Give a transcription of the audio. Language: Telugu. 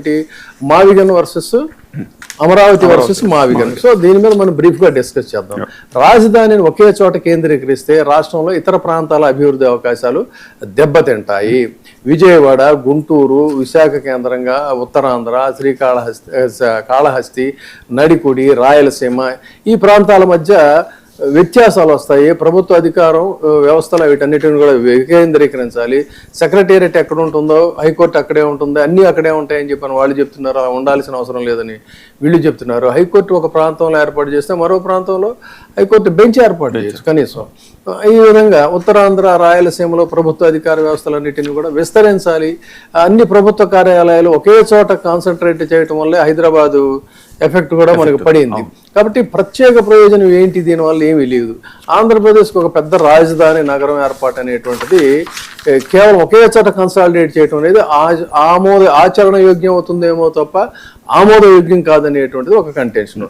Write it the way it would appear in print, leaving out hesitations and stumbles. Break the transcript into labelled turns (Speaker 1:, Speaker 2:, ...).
Speaker 1: ఏంటి, మావిగన్ వర్సెస్ అమరావతి వర్సెస్ మావిగన్. సో దీని మీద మనం బ్రీఫ్ గా డిస్కస్ చేద్దాం. రాజధానిని ఒకే చోట కేంద్రీకరిస్తే రాష్ట్రంలో ఇతర ప్రాంతాల అభివృద్ధి అవకాశాలు దెబ్బతింటాయి. విజయవాడ, గుంటూరు, విశాఖ కేంద్రంగా ఉత్తరాంధ్ర, కాళహస్తి, నడికుడి, రాయలసీమ ఈ ప్రాంతాల మధ్య వ్యత్యాసాలు వస్తాయి. ప్రభుత్వ అధికారం వ్యవస్థలో వీటన్నిటిని కూడా వికేంద్రీకరించాలి. సెక్రటేరియట్ ఎక్కడ ఉంటుందో హైకోర్టు అక్కడే ఉంటుంది, అన్నీ అక్కడే ఉంటాయని చెప్పని వాళ్ళు చెప్తున్నారు. అలా ఉండాల్సిన అవసరం లేదని వీళ్ళు చెప్తున్నారు. హైకోర్టు ఒక ప్రాంతంలో ఏర్పాటు చేస్తే మరో ప్రాంతంలో హైకోర్టు బెంచ్ ఏర్పాటు చేయొచ్చు కనీసం. ఈ విధంగా ఉత్తరాంధ్ర, రాయలసీమలో ప్రభుత్వ అధికార వ్యవస్థలన్నిటిని కూడా విస్తరించాలి. అన్ని ప్రభుత్వ కార్యాలయాలు ఒకే చోట కాన్సన్ట్రేట్ చేయటం వల్లే హైదరాబాదు ఎఫెక్ట్ కూడా మనకు పడింది. కాబట్టి ప్రత్యేక ప్రయోజనం ఏంటి, దీనివల్ల ఏమీ లేదు. ఆంధ్రప్రదేశ్కి ఒక పెద్ద రాజధాని నగరం ఏర్పాటు అనేటువంటిది కేవలం ఒకే చోట కన్సాలిడేట్ చేయటం అనేది ఆచరణ యోగ్యం అవుతుందేమో తప్ప ఆమోదయోగ్యం కాదనేటువంటిది ఒక కంటెన్షన్.